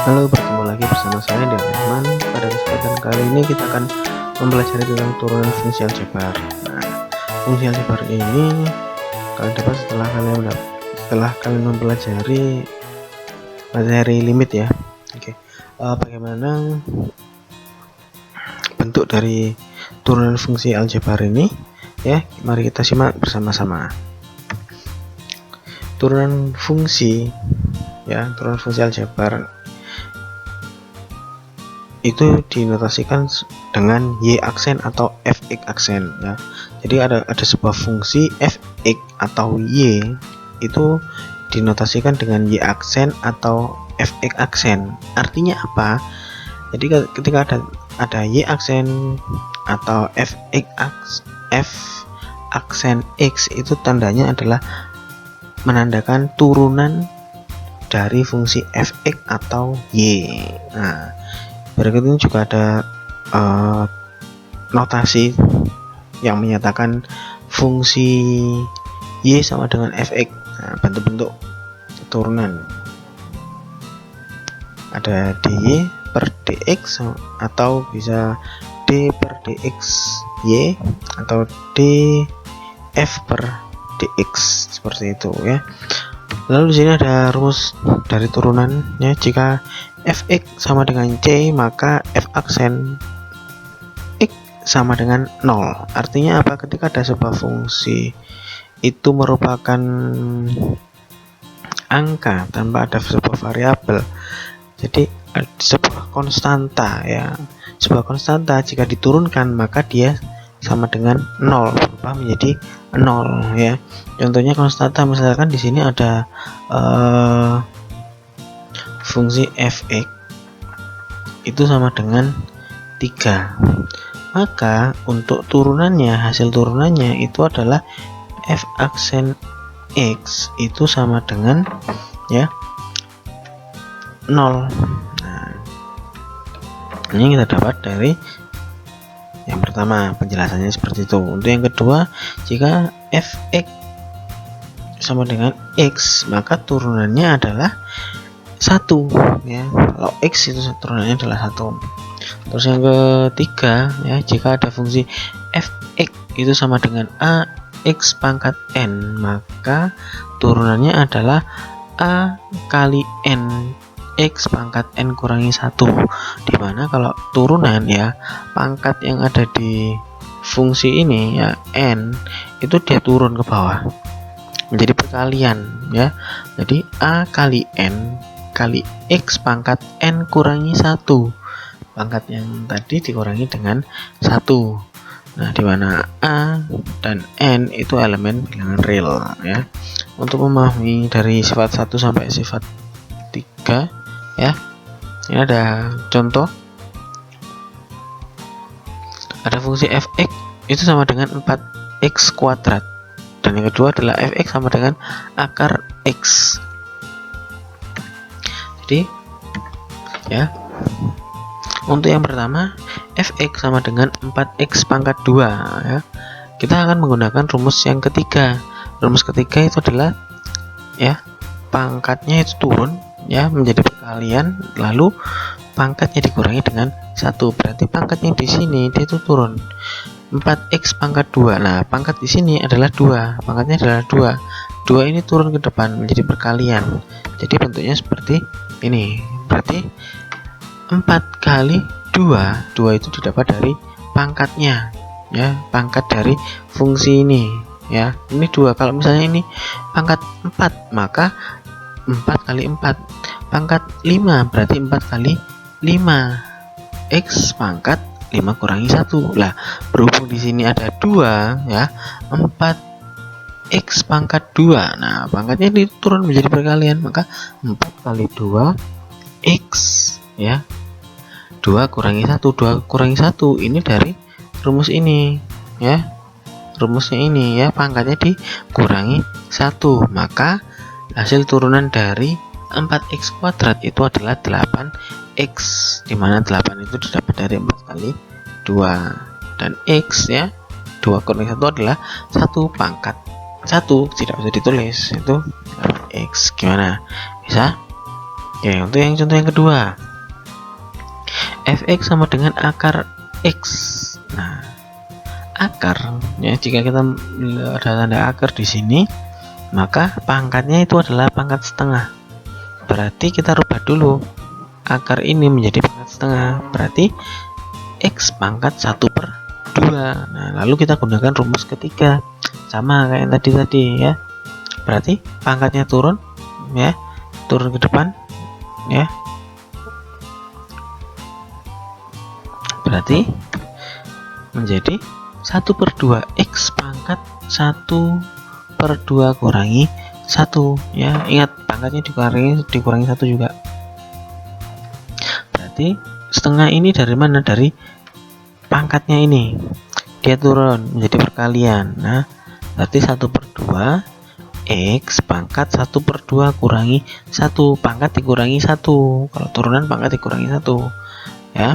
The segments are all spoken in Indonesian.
Halo, bertemu lagi bersama saya Dian Rahman. Pada kesempatan kali ini kita akan mempelajari tentang turunan fungsi aljabar. Nah, fungsi aljabar ini kalian dapat setelah kalian mempelajari materi limit ya. Oke, bagaimana bentuk dari turunan fungsi aljabar ini? Ya, mari kita simak bersama-sama. Turunan fungsi aljabar itu dinotasikan dengan y aksen atau fx aksen ya. Jadi ada sebuah fungsi fx atau y itu dinotasikan dengan y aksen atau fx aksen. Artinya apa? Jadi ketika ada y aksen atau f aksen x, itu tandanya adalah menandakan turunan dari fungsi fx atau y. Nah, berikut ini juga ada notasi yang menyatakan fungsi y sama dengan fx. Nah, bentuk-bentuk turunan ada dy per dx atau bisa d per dx y atau df per dx, seperti itu ya. Lalu di sini ada rumus dari turunannya. Jika fx sama dengan c, maka f aksen x sama dengan 0. Artinya apa? Ketika ada sebuah fungsi itu merupakan angka tanpa ada sebuah variabel, jadi sebuah konstanta ya. Sebuah konstanta jika diturunkan maka dia sama dengan 0, berubah menjadi 0 ya. Contohnya konstanta, misalkan di sini ada fungsi fx itu sama dengan 3, maka untuk hasil turunannya itu adalah f aksen x itu sama dengan ya 0. Nah, ini kita dapat dari yang pertama, penjelasannya seperti itu. Untuk yang kedua, jika fx sama dengan x, maka turunannya adalah 1 ya. Kalau x itu turunannya adalah 1. Terus yang ketiga ya, jika ada fungsi fx itu sama dengan ax pangkat n, maka turunannya adalah a kali n x pangkat n kurangi 1, dimana kalau turunan ya, pangkat yang ada di fungsi ini ya n itu dia turun ke bawah menjadi perkalian ya. Jadi a kali n kali x pangkat n kurangi 1, pangkat yang tadi dikurangi dengan 1. Nah, dimana a dan n itu elemen bilangan real ya. Untuk memahami dari sifat 1 sampai sifat 3 ya, ini ada contoh. Ada fungsi fx itu sama dengan 4x kuadrat, dan yang kedua adalah fx sama dengan akar x. Jadi ya, untuk yang pertama fx sama dengan 4x pangkat 2 ya, kita akan menggunakan rumus yang ketiga. Rumus ketiga itu adalah ya, pangkatnya itu turun ya menjadi perkalian, lalu pangkatnya dikurangi dengan 1, berarti pangkatnya di sini dia itu turun 4x pangkat 2. Nah, pangkat di sini adalah 2, pangkatnya adalah 2 ini turun ke depan menjadi perkalian, jadi bentuknya seperti ini. Berarti 4 kali 2 itu didapat dari pangkatnya ya, pangkat dari fungsi ini ya. Ini 2, kalau misalnya ini pangkat 4, maka 4 kali 4 pangkat 5, berarti 4 kali 5 x pangkat 5 kurangi 1. Lah, berhubung di sini ada 2 ya, 4x pangkat 2. Nah, pangkatnya diturun menjadi perkalian, maka 4 kali 2 x ya, 2 kurangi 1. 2 kurangi 1 ini dari rumus ini ya, rumusnya ini ya, pangkatnya dikurangi 1, maka hasil turunan dari 4x kuadrat itu adalah 8x, dimana 8 itu didapat dari 4 kali 2, dan x ya, 2 kurangi 1 adalah 1 pangkat 1, tidak bisa ditulis, itu x. Gimana? Bisa? Oke, untuk yang contoh yang kedua, fx sama dengan akar x. Nah, akar ya, jika kita ada tanda akar di sini, maka pangkatnya itu adalah pangkat setengah. Berarti kita rubah dulu akar ini menjadi pangkat setengah. Berarti x pangkat 1/2. Nah, lalu kita gunakan rumus ketiga, sama kayak yang tadi ya. Berarti pangkatnya turun ya, turun ke depan ya. Berarti menjadi 1/2 x pangkat 1/2 kurangi 1 ya. Ingat pangkatnya dikurangi 1 juga. Berarti setengah ini dari mana? Dari pangkatnya ini, dia turun menjadi perkalian. Nah, berarti 1/2 x pangkat 1/2 kurangi 1. Pangkat dikurangi 1. Kalau turunan pangkat dikurangi 1 ya.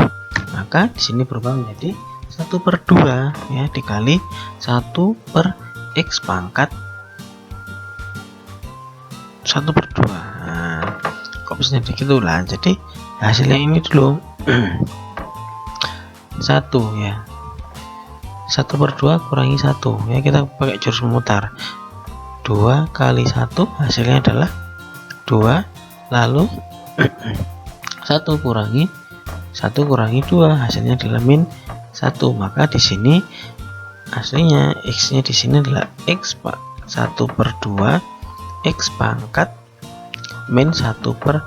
Maka di sini berubah menjadi 1/2 ya, dikali 1/x pangkat 1/2. Nah, kok bisa gitu lah. Jadi hasilnya ini dulu 1 ya, 1/2 kurangi 1 ya, kita pakai jurus memutar. 2 kali 1 hasilnya adalah 2, lalu 1 kurangi 2 hasilnya adalah min 1. Maka di sini aslinya x nya di sini adalah x 1/2 x pangkat min 1/2.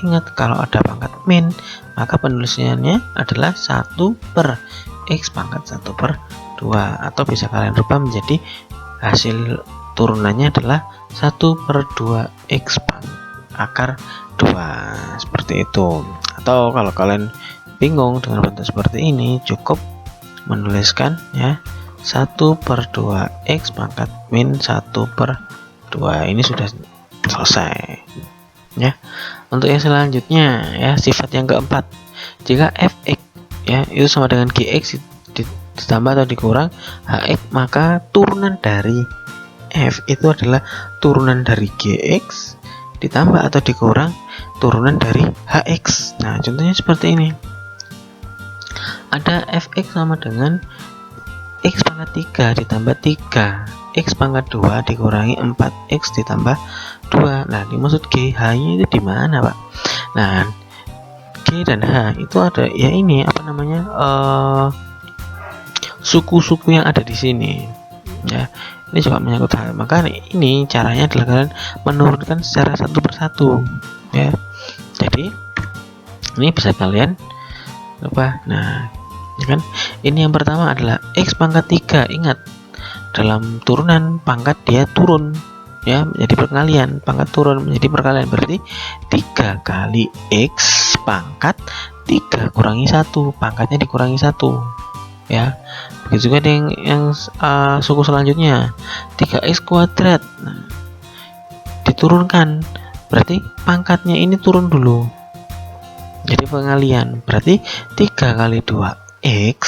Ingat, kalau ada pangkat min, maka penulisannya adalah 1/x pangkat 1/2, atau bisa kalian rubah menjadi hasil turunannya adalah 1/2 x akar 2, seperti itu. Atau kalau kalian bingung dengan bentuk seperti ini, cukup menuliskan ya 1/2 x pangkat min 1/2. Ini sudah selesai ya. Untuk yang selanjutnya ya, sifat yang keempat, jika fx ya itu sama dengan gx ditambah atau dikurang hx, maka turunan dari f itu adalah turunan dari gx ditambah atau dikurang turunan dari hx. Nah, contohnya seperti ini. Ada fx sama dengan x pangkat 3 ditambah 3, x pangkat 2 dikurangi 4x ditambah 2. Nah, dimaksud g, h-nya itu di mana, Pak? Nah, g dan h itu ada ya, ini apa namanya, suku-suku yang ada di sini ya. Ini juga menyangkut hal, maka ini caranya adalah kalian menurunkan secara satu persatu ya. Jadi ini bisa kalian apa? Nah, ya kan, ini yang pertama adalah x pangkat 3. Ingat, dalam turunan pangkat dia turun ya, menjadi perkalian, pangkat turun menjadi perkalian. Berarti 3 kali x pangkat 3 kurangi 1, pangkatnya dikurangi 1 ya. Begitu juga yang suku selanjutnya, 3x kuadrat. Nah, diturunkan, berarti pangkatnya ini turun dulu, jadi pengalian. Berarti 3 kali 2x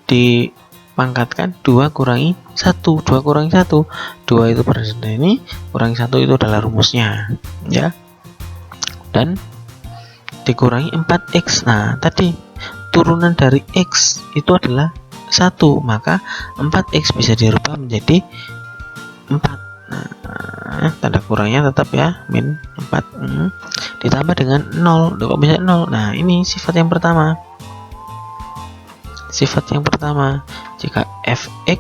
dipangkatkan 2 kurangi 1. 2 kurangi 1, 2 itu pada ini, kurangi 1 itu adalah rumusnya ya, dan dikurangi 4x. Nah, tadi turunan dari x itu adalah 1, maka 4x bisa dirubah menjadi 4. Nah, tanda kurangnya tetap ya, min 4 ditambah dengan 0. Kok bisa 0? Nah, ini sifat yang pertama. Sifat yang pertama, jika fx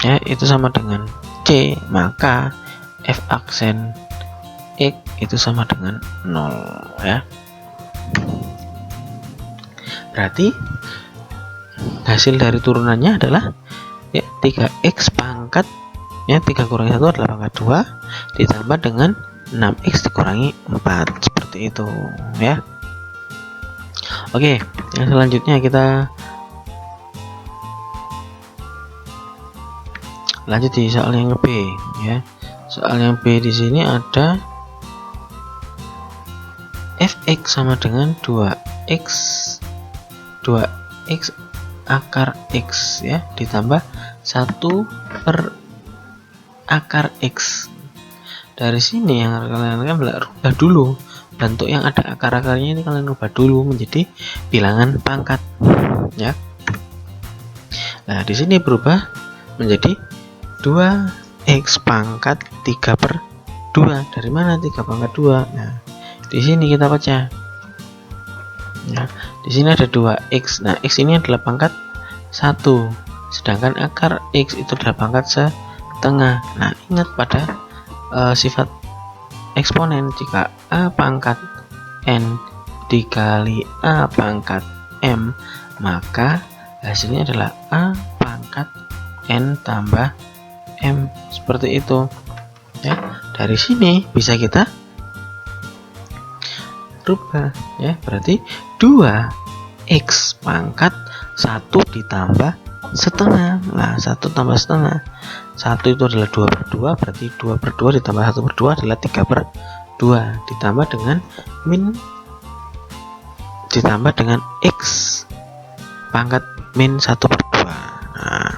ya itu sama dengan c, maka f aksen x itu sama dengan 0 ya. Berarti hasil dari turunannya adalah ya 3x pangkat ya, 3 kurangi 1 adalah pangkat 2 ditambah dengan 6x dikurangi 4, seperti itu ya. Oke, yang selanjutnya kita lanjut di soal yang B ya. Soal yang B di sini ada fx sama dengan 2x akar x ya, ditambah 1 per akar x. dari sini yang harus kalian lakukan adalah rubah dulu bentuk yang ada akar-akarnya ini, kalian rubah dulu menjadi bilangan pangkat ya. Nah di sini berubah menjadi 2x pangkat 3/2. Dari mana 3 pangkat 2? Nah di sini kita baca. Nah di sini ada 2x. Nah x ini adalah pangkat 1, sedangkan akar x itu adalah pangkat setengah. Nah ingat pada sifat eksponen, jika a pangkat n dikali a pangkat m, maka hasilnya adalah a pangkat n tambah m, seperti itu ya. Dari sini bisa kita rubah ya, berarti 2x pangkat 1 ditambah setengah. Nah 1 tambah setengah, 1 itu adalah 2/2, berarti 2/2 ditambah 1/2 adalah 3/2, ditambah dengan x pangkat min 1/2. Nah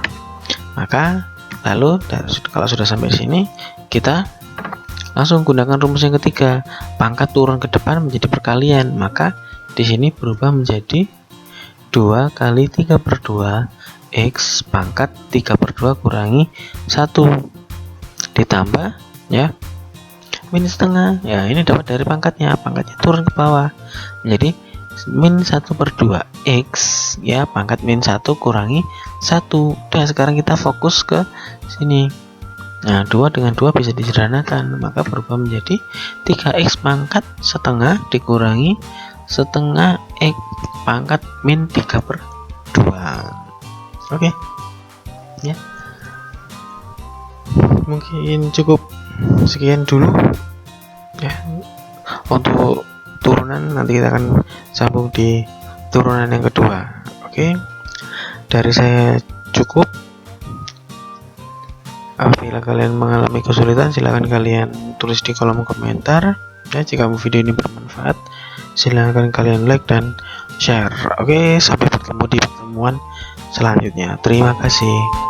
maka lalu kalau sudah sampai sini, kita langsung gunakan rumus yang ketiga, pangkat turun ke depan menjadi perkalian, maka di sini berubah menjadi 2 kali 3/2 x pangkat 3/2 kurangi 1 ditambah ya min setengah. Ya ini dapat dari pangkatnya turun ke bawah menjadi min 1/2 x ya, pangkat min 1 kurangi 1. Udah, sekarang kita fokus ke sini. Nah 2 dengan 2 bisa disederhanakan, maka berubah menjadi 3x pangkat setengah dikurangi setengah x pangkat min 3/2. Oke ya, mungkin cukup sekian dulu ya untuk turunan. Nanti kita akan sambung di turunan yang kedua. Oke, dari saya cukup. Apabila kalian mengalami kesulitan, silahkan kalian tulis di kolom komentar ya. Jika video ini bermanfaat, silahkan kalian like dan share. Oke, sampai bertemu di pertemuan selanjutnya. Terima kasih.